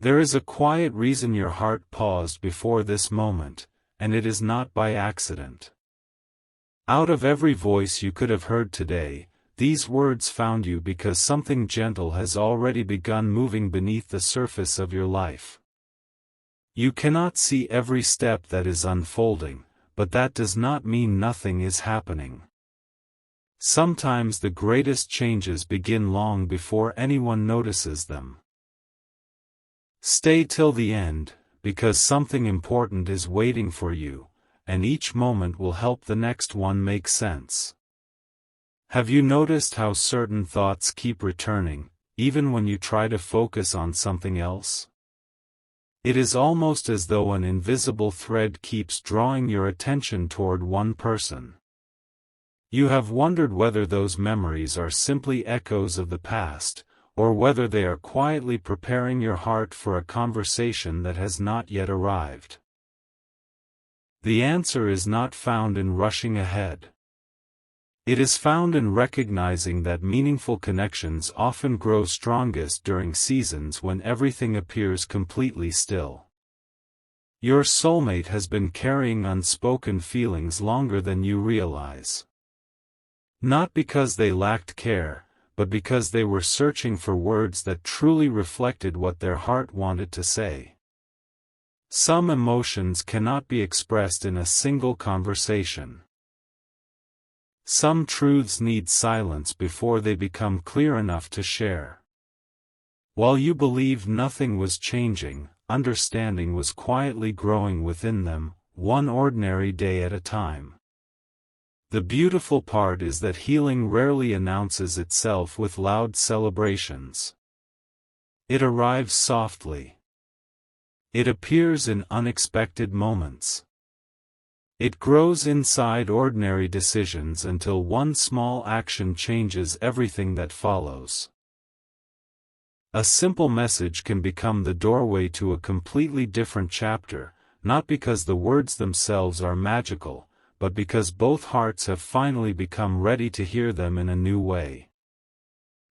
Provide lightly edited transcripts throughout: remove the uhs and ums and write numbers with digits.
There is a quiet reason your heart paused before this moment, and it is not by accident. Out of every voice you could have heard today, these words found you because something gentle has already begun moving beneath the surface of your life. You cannot see every step that is unfolding, but that does not mean nothing is happening. Sometimes the greatest changes begin long before anyone notices them. Stay till the end, because something important is waiting for you, and each moment will help the next one make sense. Have you noticed how certain thoughts keep returning, even when you try to focus on something else? It is almost as though an invisible thread keeps drawing your attention toward one person. You have wondered whether those memories are simply echoes of the past, or whether they are quietly preparing your heart for a conversation that has not yet arrived. The answer is not found in rushing ahead. It is found in recognizing that meaningful connections often grow strongest during seasons when everything appears completely still. Your soulmate has been carrying unspoken feelings longer than you realize. Not because they lacked care, but because they were searching for words that truly reflected what their heart wanted to say. Some emotions cannot be expressed in a single conversation. Some truths need silence before they become clear enough to share. While you believed nothing was changing, understanding was quietly growing within them, one ordinary day at a time. The beautiful part is that healing rarely announces itself with loud celebrations. It arrives softly. It appears in unexpected moments. It grows inside ordinary decisions until one small action changes everything that follows. A simple message can become the doorway to a completely different chapter, not because the words themselves are magical, but because both hearts have finally become ready to hear them in a new way.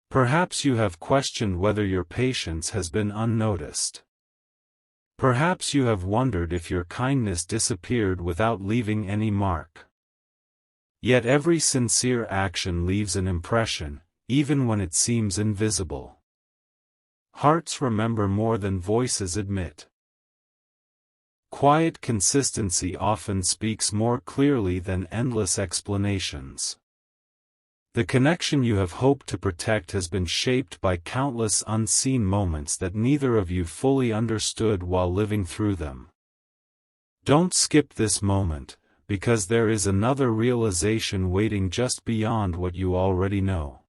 Perhaps you have questioned whether your patience has been unnoticed. Perhaps you have wondered if your kindness disappeared without leaving any mark. Yet every sincere action leaves an impression, even when it seems invisible. Hearts remember more than voices admit. Quiet consistency often speaks more clearly than endless explanations. The connection you have hoped to protect has been shaped by countless unseen moments that neither of you fully understood while living through them. Don't skip this moment, because there is another realization waiting just beyond what you already know.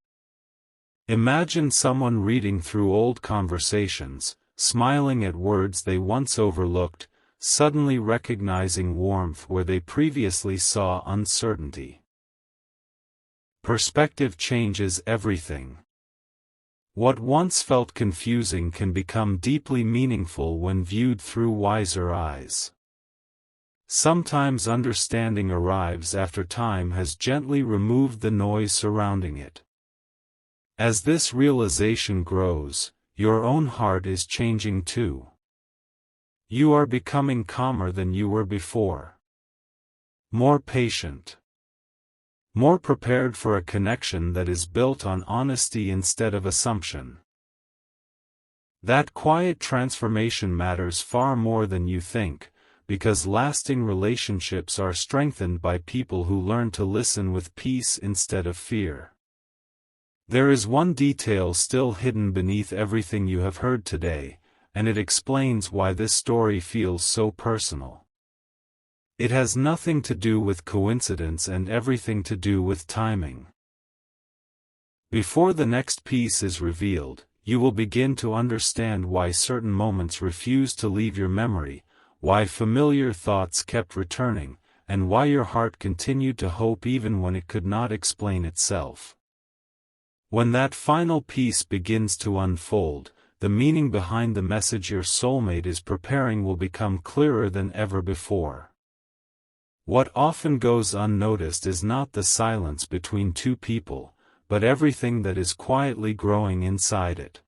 Imagine someone reading through old conversations, smiling at words they once overlooked, suddenly recognizing warmth where they previously saw uncertainty. Perspective changes everything. What once felt confusing can become deeply meaningful when viewed through wiser eyes. Sometimes understanding arrives after time has gently removed the noise surrounding it. As this realization grows, your own heart is changing too. You are becoming calmer than you were before. More patient. More prepared for a connection that is built on honesty instead of assumption. That quiet transformation matters far more than you think, because lasting relationships are strengthened by people who learn to listen with peace instead of fear. There is one detail still hidden beneath everything you have heard today, and it explains why this story feels so personal. It has nothing to do with coincidence and everything to do with timing. Before the next piece is revealed, you will begin to understand why certain moments refuse to leave your memory, why familiar thoughts kept returning, and why your heart continued to hope even when it could not explain itself. When that final piece begins to unfold, the meaning behind the message your soulmate is preparing will become clearer than ever before. What often goes unnoticed is not the silence between two people, but everything that is quietly growing inside it.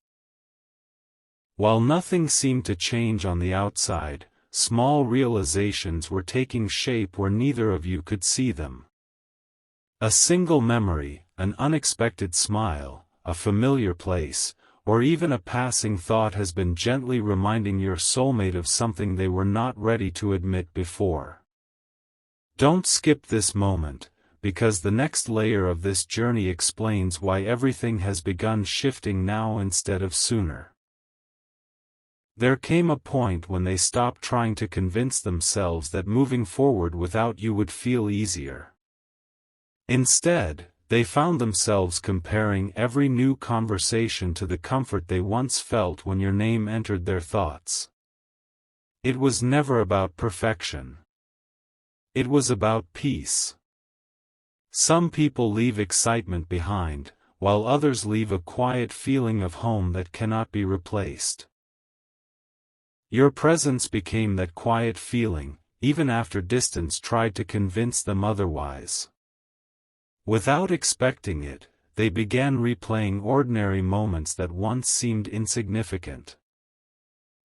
While nothing seemed to change on the outside, small realizations were taking shape where neither of you could see them. A single memory, an unexpected smile, a familiar place, or even a passing thought has been gently reminding your soulmate of something they were not ready to admit before. Don't skip this moment, because the next layer of this journey explains why everything has begun shifting now instead of sooner. There came a point when they stopped trying to convince themselves that moving forward without you would feel easier. Instead, they found themselves comparing every new conversation to the comfort they once felt when your name entered their thoughts. It was never about perfection. It was about peace. Some people leave excitement behind, while others leave a quiet feeling of home that cannot be replaced. Your presence became that quiet feeling, even after distance tried to convince them otherwise. Without expecting it, they began replaying ordinary moments that once seemed insignificant.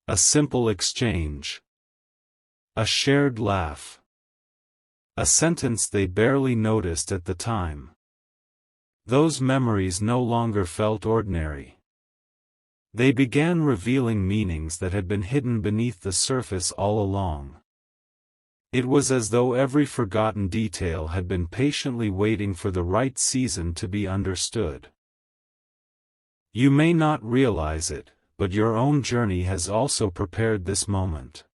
A simple exchange. A shared laugh. A sentence they barely noticed at the time. Those memories no longer felt ordinary. They began revealing meanings that had been hidden beneath the surface all along. It was as though every forgotten detail had been patiently waiting for the right season to be understood. You may not realize it, but your own journey has also prepared this moment.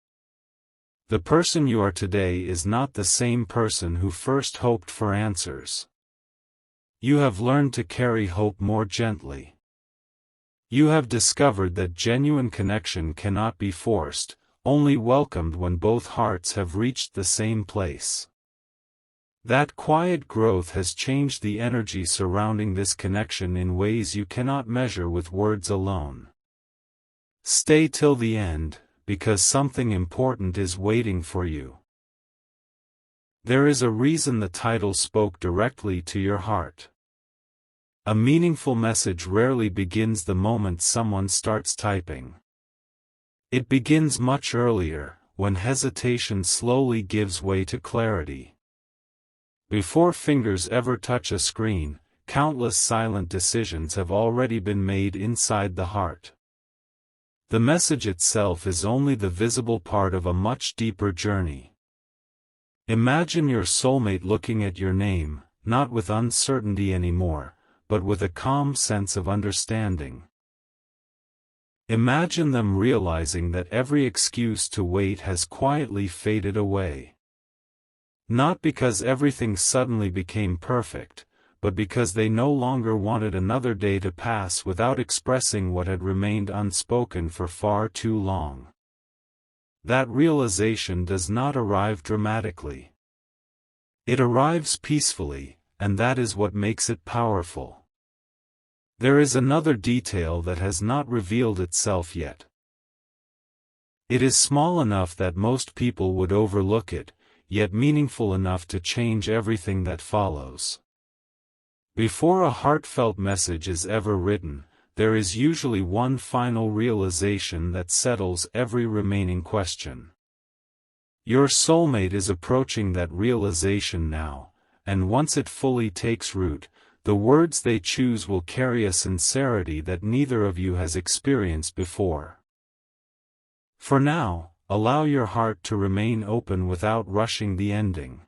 The person you are today is not the same person who first hoped for answers. You have learned to carry hope more gently. You have discovered that genuine connection cannot be forced, only welcomed when both hearts have reached the same place. That quiet growth has changed the energy surrounding this connection in ways you cannot measure with words alone. Stay till the end, because something important is waiting for you. There is a reason the title spoke directly to your heart. A meaningful message rarely begins the moment someone starts typing. It begins much earlier, when hesitation slowly gives way to clarity. Before fingers ever touch a screen, countless silent decisions have already been made inside the heart. The message itself is only the visible part of a much deeper journey. Imagine your soulmate looking at your name, not with uncertainty anymore, but with a calm sense of understanding. Imagine them realizing that every excuse to wait has quietly faded away. Not because everything suddenly became perfect, but because they no longer wanted another day to pass without expressing what had remained unspoken for far too long. That realization does not arrive dramatically. It arrives peacefully, and that is what makes it powerful. There is another detail that has not revealed itself yet. It is small enough that most people would overlook it, yet meaningful enough to change everything that follows. Before a heartfelt message is ever written, there is usually one final realization that settles every remaining question. Your soulmate is approaching that realization now, and once it fully takes root, the words they choose will carry a sincerity that neither of you has experienced before. For now, allow your heart to remain open without rushing the ending.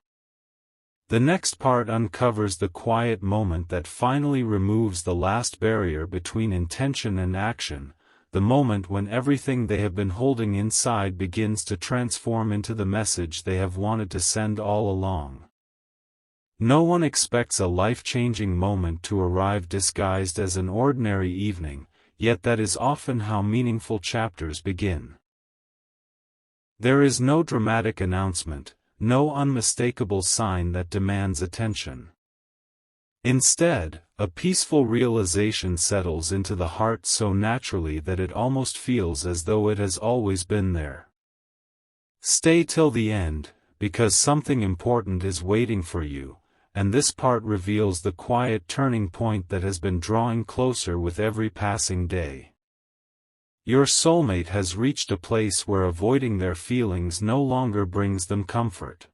The next part uncovers the quiet moment that finally removes the last barrier between intention and action, the moment when everything they have been holding inside begins to transform into the message they have wanted to send all along. No one expects a life-changing moment to arrive disguised as an ordinary evening, yet that is often how meaningful chapters begin. There is no dramatic announcement, no unmistakable sign that demands attention. Instead, a peaceful realization settles into the heart so naturally that it almost feels as though it has always been there. Stay till the end, because something important is waiting for you, and this part reveals the quiet turning point that has been drawing closer with every passing day. Your soulmate has reached a place where avoiding their feelings no longer brings them comfort.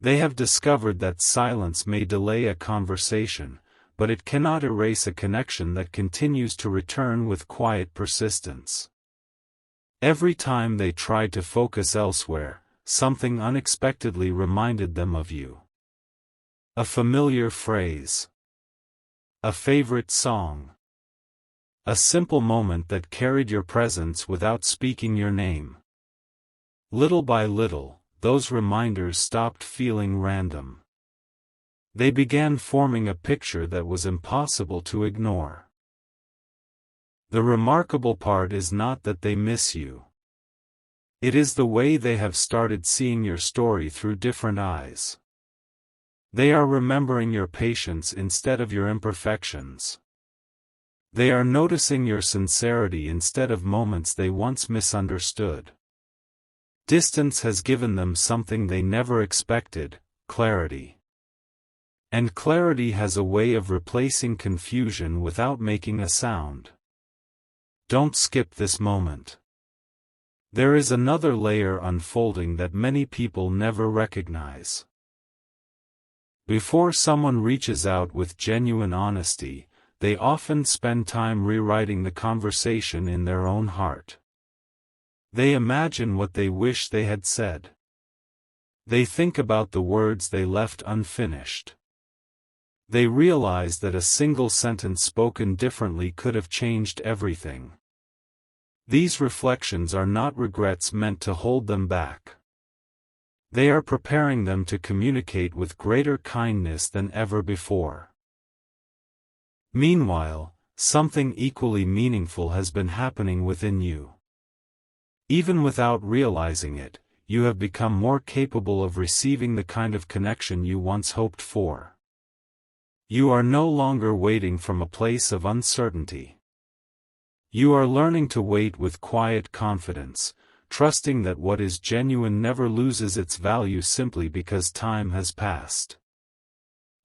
They have discovered that silence may delay a conversation, but it cannot erase a connection that continues to return with quiet persistence. Every time they tried to focus elsewhere, something unexpectedly reminded them of you. A familiar phrase. A favorite song. A simple moment that carried your presence without speaking your name. Little by little, those reminders stopped feeling random. They began forming a picture that was impossible to ignore. The remarkable part is not that they miss you. It is the way they have started seeing your story through different eyes. They are remembering your patience instead of your imperfections. They are noticing your sincerity instead of moments they once misunderstood. Distance has given them something they never expected: clarity. And clarity has a way of replacing confusion without making a sound. Don't skip this moment. There is another layer unfolding that many people never recognize. Before someone reaches out with genuine honesty, they often spend time rewriting the conversation in their own heart. They imagine what they wish they had said. They think about the words they left unfinished. They realize that a single sentence spoken differently could have changed everything. These reflections are not regrets meant to hold them back. They are preparing them to communicate with greater kindness than ever before. Meanwhile, something equally meaningful has been happening within you. Even without realizing it, you have become more capable of receiving the kind of connection you once hoped for. You are no longer waiting from a place of uncertainty. You are learning to wait with quiet confidence, trusting that what is genuine never loses its value simply because time has passed.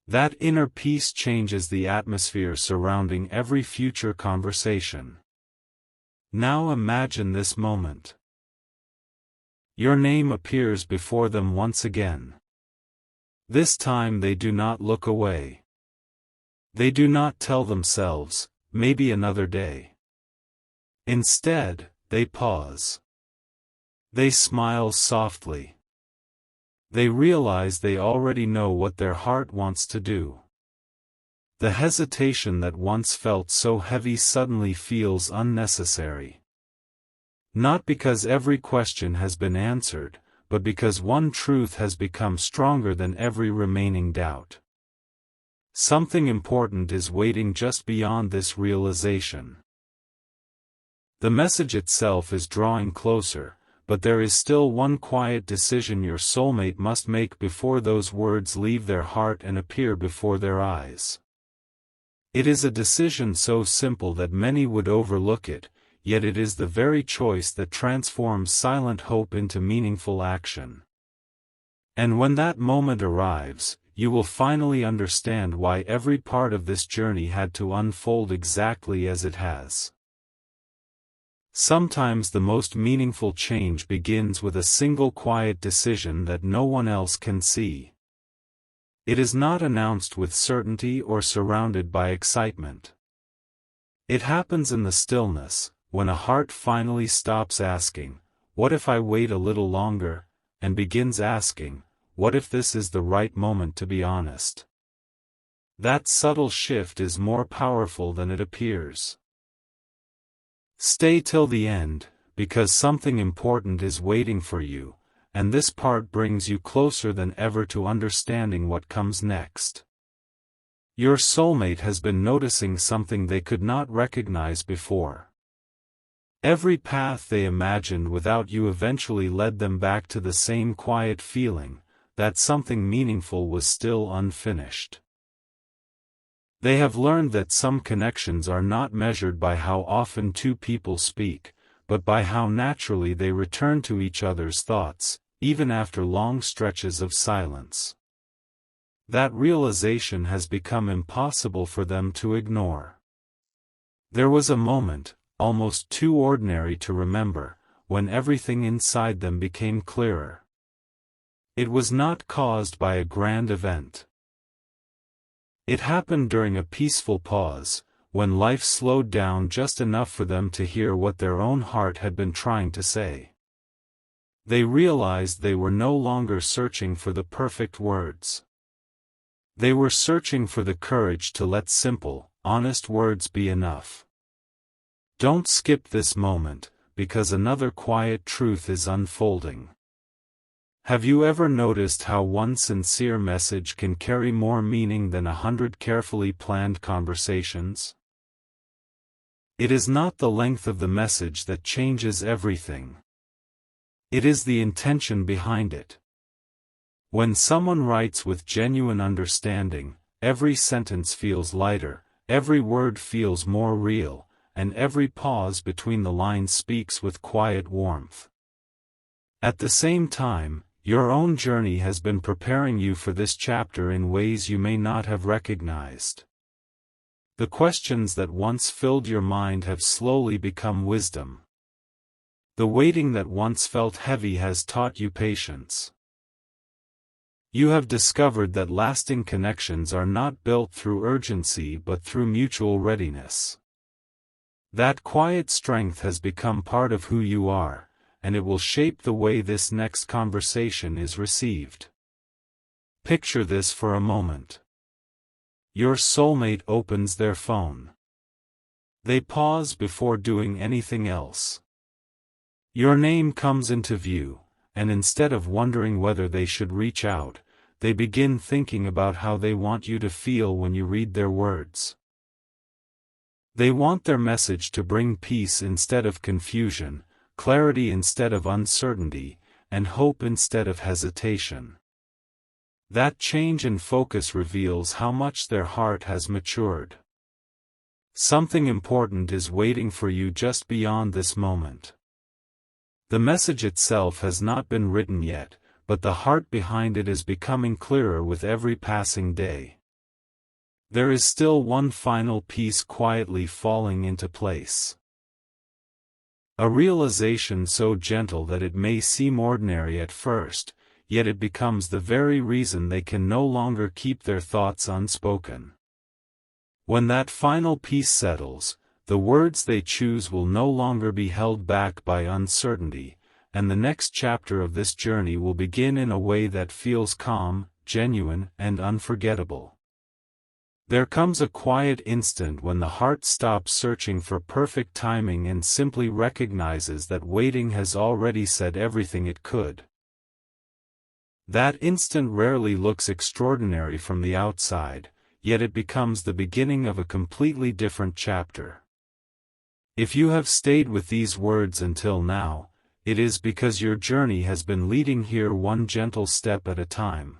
That inner peace changes the atmosphere surrounding every future conversation. Now imagine this moment. Your name appears before them once again. This time they do not look away. They do not tell themselves, maybe another day. Instead, they pause. They smile softly. They realize they already know what their heart wants to do. The hesitation that once felt so heavy suddenly feels unnecessary. Not because every question has been answered, but because one truth has become stronger than every remaining doubt. Something important is waiting just beyond this realization. The message itself is drawing closer, but there is still one quiet decision your soulmate must make before those words leave their heart and appear before their eyes. It is a decision so simple that many would overlook it, yet it is the very choice that transforms silent hope into meaningful action. And when that moment arrives, you will finally understand why every part of this journey had to unfold exactly as it has. Sometimes the most meaningful change begins with a single quiet decision that no one else can see. It is not announced with certainty or surrounded by excitement. It happens in the stillness, when a heart finally stops asking, "What if I wait a little longer?" and begins asking, "What if this is the right moment to be honest?" That subtle shift is more powerful than it appears. Stay till the end, because something important is waiting for you, and this part brings you closer than ever to understanding what comes next. Your soulmate has been noticing something they could not recognize before. Every path they imagined without you eventually led them back to the same quiet feeling, that something meaningful was still unfinished. They have learned that some connections are not measured by how often two people speak, but by how naturally they return to each other's thoughts, even after long stretches of silence. That realization has become impossible for them to ignore. There was a moment, almost too ordinary to remember, when everything inside them became clearer. It was not caused by a grand event. It happened during a peaceful pause, when life slowed down just enough for them to hear what their own heart had been trying to say. They realized they were no longer searching for the perfect words. They were searching for the courage to let simple, honest words be enough. Don't skip this moment, because another quiet truth is unfolding. Have you ever noticed how one sincere message can carry more meaning than 100 carefully planned conversations? It is not the length of the message that changes everything. It is the intention behind it. When someone writes with genuine understanding, every sentence feels lighter, every word feels more real, and every pause between the lines speaks with quiet warmth. At the same time, your own journey has been preparing you for this chapter in ways you may not have recognized. The questions that once filled your mind have slowly become wisdom. The waiting that once felt heavy has taught you patience. You have discovered that lasting connections are not built through urgency but through mutual readiness. That quiet strength has become part of who you are, and it will shape the way this next conversation is received. Picture this for a moment. Your soulmate opens their phone. They pause before doing anything else. Your name comes into view, and instead of wondering whether they should reach out, they begin thinking about how they want you to feel when you read their words. They want their message to bring peace instead of confusion, clarity instead of uncertainty, and hope instead of hesitation. That change in focus reveals how much their heart has matured. Something important is waiting for you just beyond this moment. The message itself has not been written yet, but the heart behind it is becoming clearer with every passing day. There is still one final piece quietly falling into place. A realization so gentle that it may seem ordinary at first, yet it becomes the very reason they can no longer keep their thoughts unspoken. When that final piece settles, the words they choose will no longer be held back by uncertainty, and the next chapter of this journey will begin in a way that feels calm, genuine, and unforgettable. There comes a quiet instant when the heart stops searching for perfect timing and simply recognizes that waiting has already said everything it could. That instant rarely looks extraordinary from the outside, yet it becomes the beginning of a completely different chapter. If you have stayed with these words until now, it is because your journey has been leading here one gentle step at a time.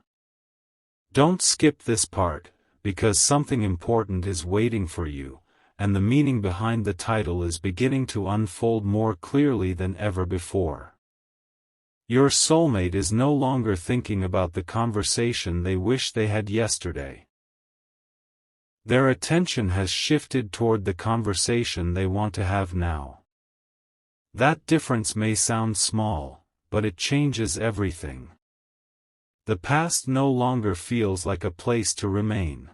Don't skip this part, because something important is waiting for you, and the meaning behind the title is beginning to unfold more clearly than ever before. Your soulmate is no longer thinking about the conversation they wish they had yesterday. Their attention has shifted toward the conversation they want to have now. That difference may sound small, but it changes everything. The past no longer feels like a place to remain.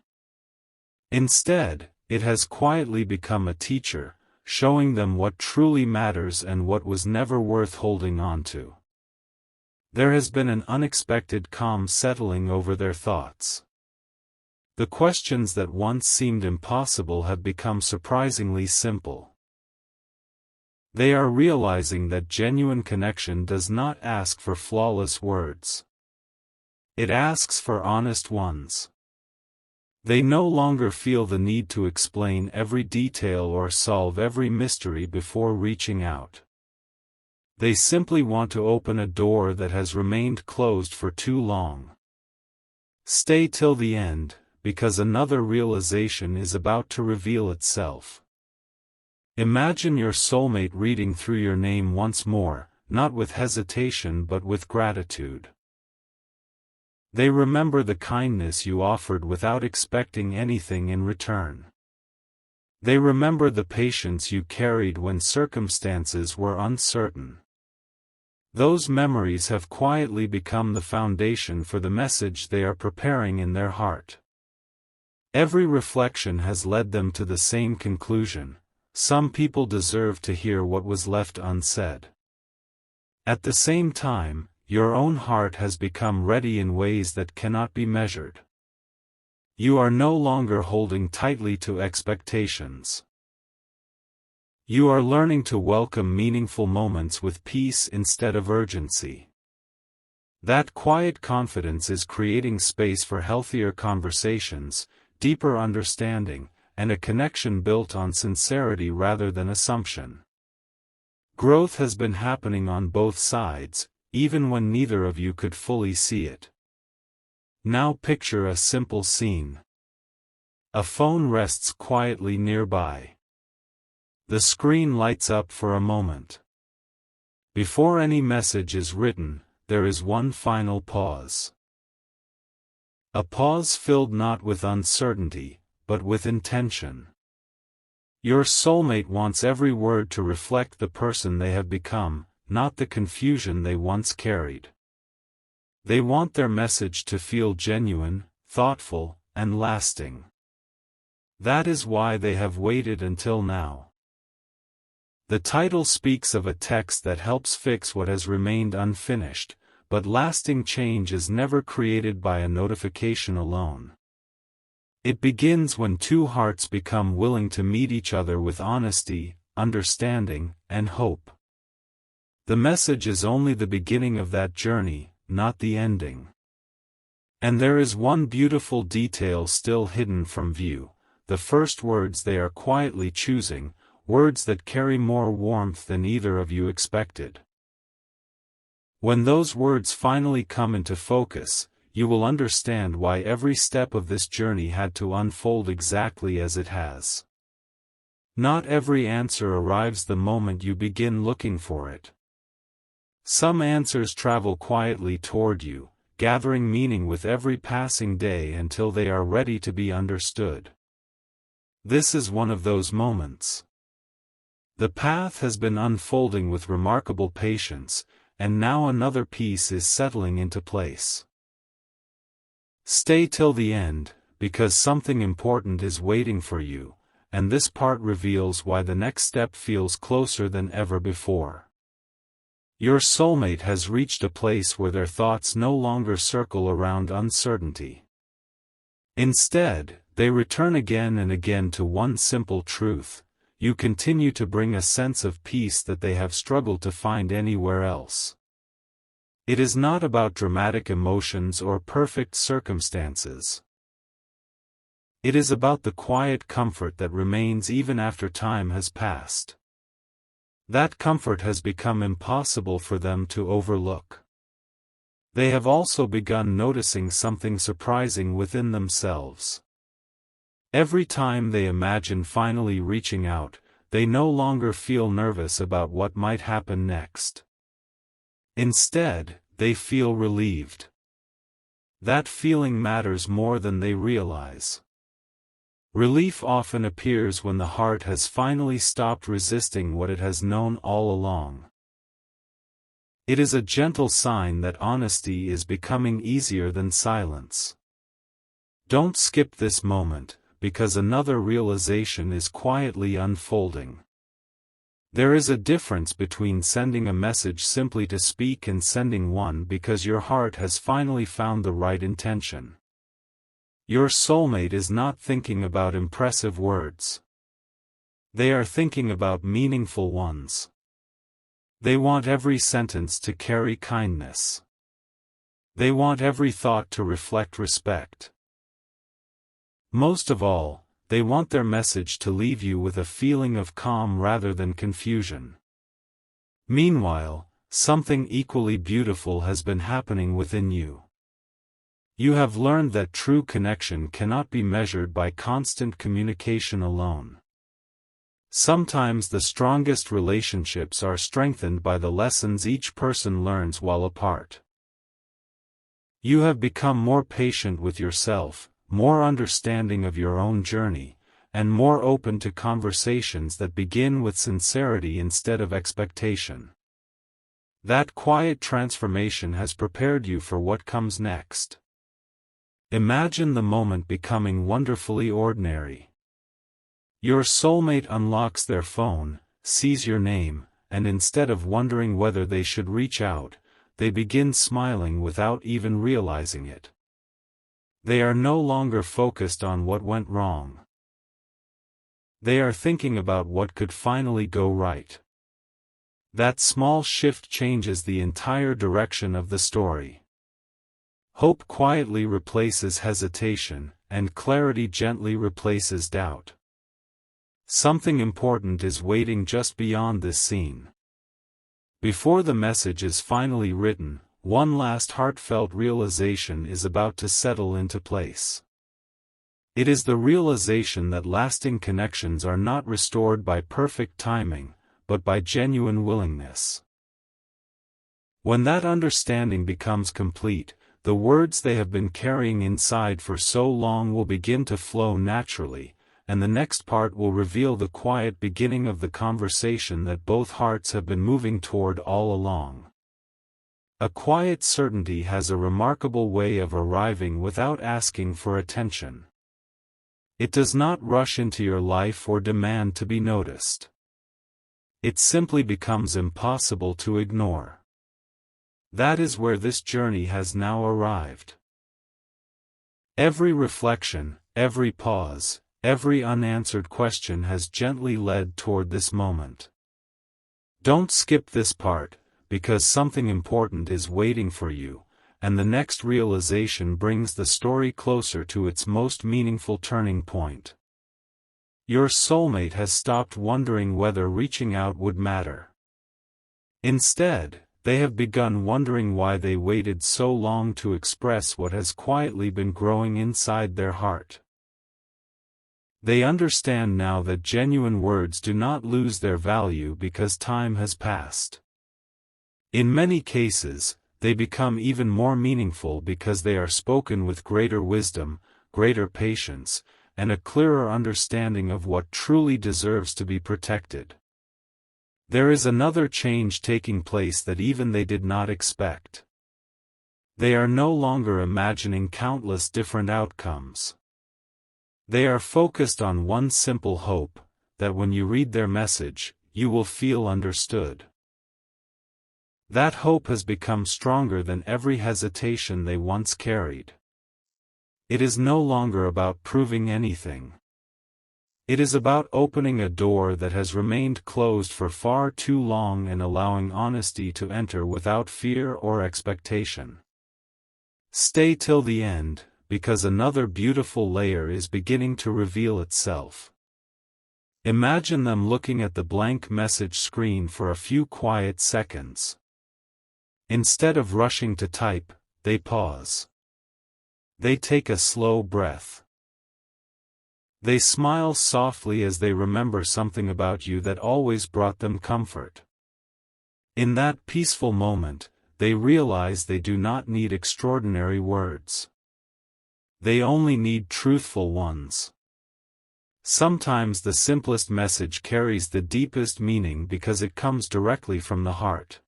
Instead, it has quietly become a teacher, showing them what truly matters and what was never worth holding on to. There has been an unexpected calm settling over their thoughts. The questions that once seemed impossible have become surprisingly simple. They are realizing that genuine connection does not ask for flawless words. It asks for honest ones. They no longer feel the need to explain every detail or solve every mystery before reaching out. They simply want to open a door that has remained closed for too long. Stay till the end, because another realization is about to reveal itself. Imagine your soulmate reading through your name once more, not with hesitation but with gratitude. They remember the kindness you offered without expecting anything in return. They remember the patience you carried when circumstances were uncertain. Those memories have quietly become the foundation for the message they are preparing in their heart. Every reflection has led them to the same conclusion: some people deserve to hear what was left unsaid. At the same time, your own heart has become ready in ways that cannot be measured. You are no longer holding tightly to expectations. You are learning to welcome meaningful moments with peace instead of urgency. That quiet confidence is creating space for healthier conversations, deeper understanding, and a connection built on sincerity rather than assumption. Growth has been happening on both sides, even when neither of you could fully see it. Now picture a simple scene. A phone rests quietly nearby. The screen lights up for a moment. Before any message is written, there is one final pause. A pause filled not with uncertainty, but with intention. Your soulmate wants every word to reflect the person they have become, not the confusion they once carried. They want their message to feel genuine, thoughtful, and lasting. That is why they have waited until now. The title speaks of a text that helps fix what has remained unfinished, but lasting change is never created by a notification alone. It begins when two hearts become willing to meet each other with honesty, understanding, and hope. The message is only the beginning of that journey, not the ending. And there is one beautiful detail still hidden from view: the first words they are quietly choosing, words that carry more warmth than either of you expected. When those words finally come into focus, you will understand why every step of this journey had to unfold exactly as it has. Not every answer arrives the moment you begin looking for it. Some answers travel quietly toward you, gathering meaning with every passing day until they are ready to be understood. This is one of those moments. The path has been unfolding with remarkable patience, and now another piece is settling into place. Stay till the end, because something important is waiting for you, and this part reveals why the next step feels closer than ever before. Your soulmate has reached a place where their thoughts no longer circle around uncertainty. Instead, they return again and again to one simple truth: you continue to bring a sense of peace that they have struggled to find anywhere else. It is not about dramatic emotions or perfect circumstances. It is about the quiet comfort that remains even after time has passed. That comfort has become impossible for them to overlook. They have also begun noticing something surprising within themselves. Every time they imagine finally reaching out, they no longer feel nervous about what might happen next. Instead, they feel relieved. That feeling matters more than they realize. Relief often appears when the heart has finally stopped resisting what it has known all along. It is a gentle sign that honesty is becoming easier than silence. Don't skip this moment, because another realization is quietly unfolding. There is a difference between sending a message simply to speak and sending one because your heart has finally found the right intention. Your soulmate is not thinking about impressive words. They are thinking about meaningful ones. They want every sentence to carry kindness. They want every thought to reflect respect. Most of all, they want their message to leave you with a feeling of calm rather than confusion. Meanwhile, something equally beautiful has been happening within you. You have learned that true connection cannot be measured by constant communication alone. Sometimes the strongest relationships are strengthened by the lessons each person learns while apart. You have become more patient with yourself, more understanding of your own journey, and more open to conversations that begin with sincerity instead of expectation. That quiet transformation has prepared you for what comes next. Imagine the moment becoming wonderfully ordinary. Your soulmate unlocks their phone, sees your name, and instead of wondering whether they should reach out, they begin smiling without even realizing it. They are no longer focused on what went wrong. They are thinking about what could finally go right. That small shift changes the entire direction of the story. Hope quietly replaces hesitation, and clarity gently replaces doubt. Something important is waiting just beyond this scene. Before the message is finally written, one last heartfelt realization is about to settle into place. It is the realization that lasting connections are not restored by perfect timing, but by genuine willingness. When that understanding becomes complete, the words they have been carrying inside for so long will begin to flow naturally, and the next part will reveal the quiet beginning of the conversation that both hearts have been moving toward all along. A quiet certainty has a remarkable way of arriving without asking for attention. It does not rush into your life or demand to be noticed. It simply becomes impossible to ignore. That is where this journey has now arrived. Every reflection, every pause, every unanswered question has gently led toward this moment. Don't skip this part, because something important is waiting for you, and the next realization brings the story closer to its most meaningful turning point. Your soulmate has stopped wondering whether reaching out would matter. Instead, they have begun wondering why they waited so long to express what has quietly been growing inside their heart. They understand now that genuine words do not lose their value because time has passed. In many cases, they become even more meaningful because they are spoken with greater wisdom, greater patience, and a clearer understanding of what truly deserves to be protected. There is another change taking place that even they did not expect. They are no longer imagining countless different outcomes. They are focused on one simple hope, that when you read their message, you will feel understood. That hope has become stronger than every hesitation they once carried. It is no longer about proving anything. It is about opening a door that has remained closed for far too long and allowing honesty to enter without fear or expectation. Stay till the end, because another beautiful layer is beginning to reveal itself. Imagine them looking at the blank message screen for a few quiet seconds. Instead of rushing to type, they pause. They take a slow breath. They smile softly as they remember something about you that always brought them comfort. In that peaceful moment, they realize they do not need extraordinary words. They only need truthful ones. Sometimes the simplest message carries the deepest meaning because it comes directly from the heart.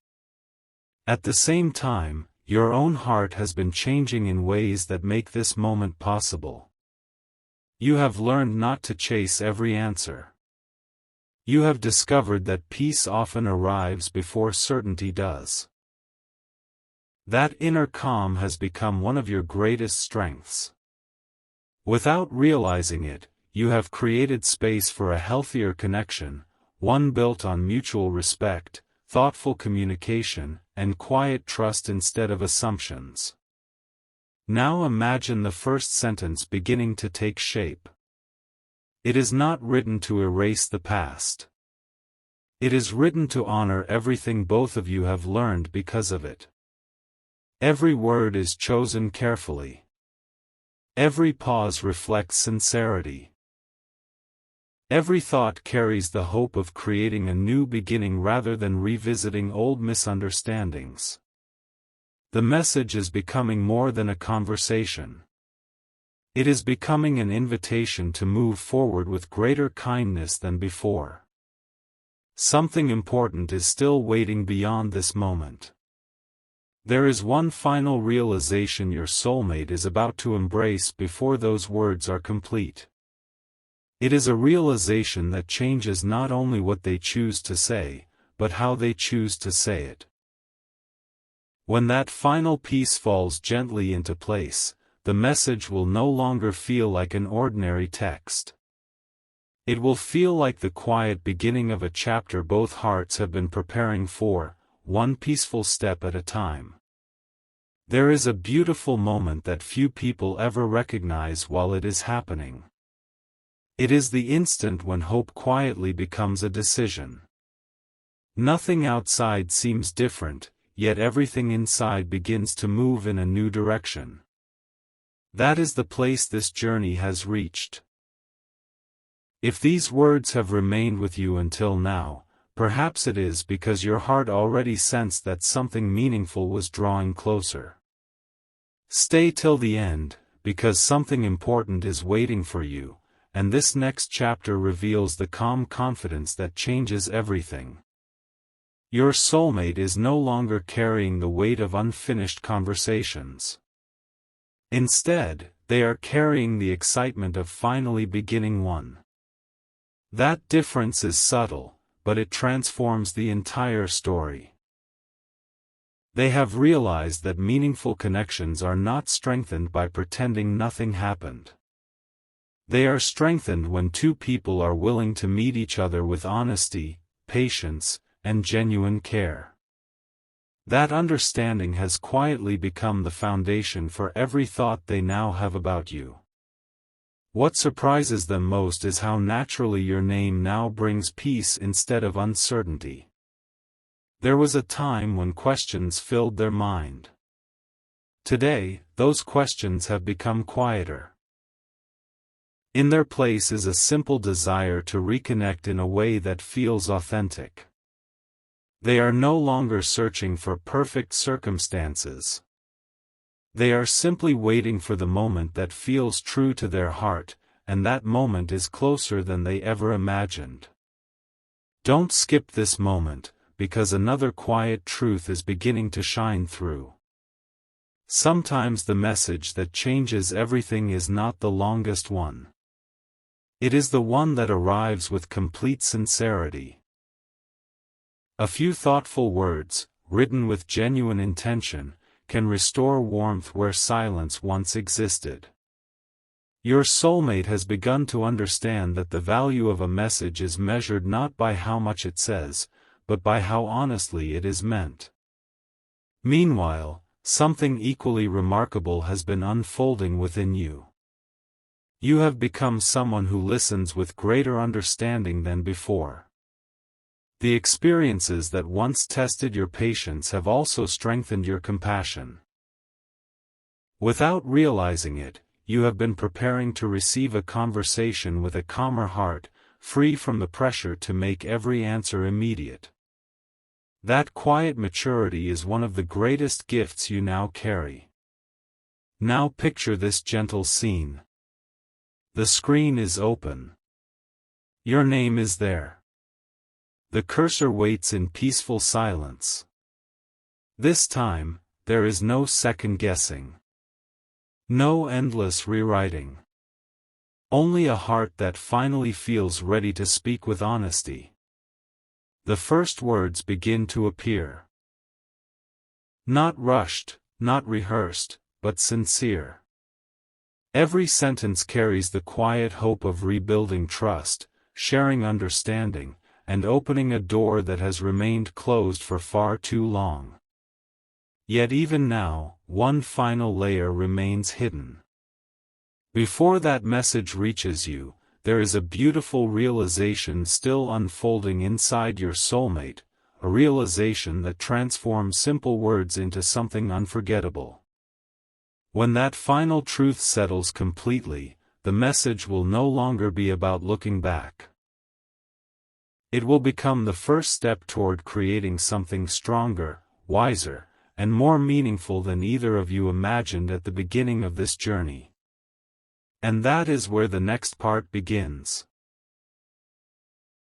At the same time, your own heart has been changing in ways that make this moment possible. You have learned not to chase every answer. You have discovered that peace often arrives before certainty does. That inner calm has become one of your greatest strengths. Without realizing it, you have created space for a healthier connection, one built on mutual respect, thoughtful communication, and quiet trust instead of assumptions. Now imagine the first sentence beginning to take shape. It is not written to erase the past. It is written to honor everything both of you have learned because of it. Every word is chosen carefully. Every pause reflects sincerity. Every thought carries the hope of creating a new beginning rather than revisiting old misunderstandings. The message is becoming more than a conversation. It is becoming an invitation to move forward with greater kindness than before. Something important is still waiting beyond this moment. There is one final realization your soulmate is about to embrace before those words are complete. It is a realization that changes not only what they choose to say, but how they choose to say it. When that final piece falls gently into place, the message will no longer feel like an ordinary text. It will feel like the quiet beginning of a chapter both hearts have been preparing for, one peaceful step at a time. There is a beautiful moment that few people ever recognize while it is happening. It is the instant when hope quietly becomes a decision. Nothing outside seems different, yet everything inside begins to move in a new direction. That is the place this journey has reached. If these words have remained with you until now, perhaps it is because your heart already sensed that something meaningful was drawing closer. Stay till the end, because something important is waiting for you, and this next chapter reveals the calm confidence that changes everything. Your soulmate is no longer carrying the weight of unfinished conversations. Instead, they are carrying the excitement of finally beginning one. That difference is subtle, but it transforms the entire story. They have realized that meaningful connections are not strengthened by pretending nothing happened. They are strengthened when two people are willing to meet each other with honesty, patience, and genuine care. That understanding has quietly become the foundation for every thought they now have about you. What surprises them most is how naturally your name now brings peace instead of uncertainty. There was a time when questions filled their mind. Today, those questions have become quieter. In their place is a simple desire to reconnect in a way that feels authentic. They are no longer searching for perfect circumstances. They are simply waiting for the moment that feels true to their heart, and that moment is closer than they ever imagined. Don't skip this moment, because another quiet truth is beginning to shine through. Sometimes the message that changes everything is not the longest one. It is the one that arrives with complete sincerity. A few thoughtful words, written with genuine intention, can restore warmth where silence once existed. Your soulmate has begun to understand that the value of a message is measured not by how much it says, but by how honestly it is meant. Meanwhile, something equally remarkable has been unfolding within you. You have become someone who listens with greater understanding than before. The experiences that once tested your patience have also strengthened your compassion. Without realizing it, you have been preparing to receive a conversation with a calmer heart, free from the pressure to make every answer immediate. That quiet maturity is one of the greatest gifts you now carry. Now picture this gentle scene. The screen is open. Your name is there. The cursor waits in peaceful silence. This time, there is no second guessing. No endless rewriting. Only a heart that finally feels ready to speak with honesty. The first words begin to appear. Not rushed, not rehearsed, but sincere. Every sentence carries the quiet hope of rebuilding trust, sharing understanding, and opening a door that has remained closed for far too long. Yet even now, one final layer remains hidden. Before that message reaches you, there is a beautiful realization still unfolding inside your soulmate, a realization that transforms simple words into something unforgettable. When that final truth settles completely, the message will no longer be about looking back. It will become the first step toward creating something stronger, wiser, and more meaningful than either of you imagined at the beginning of this journey. And that is where the next part begins.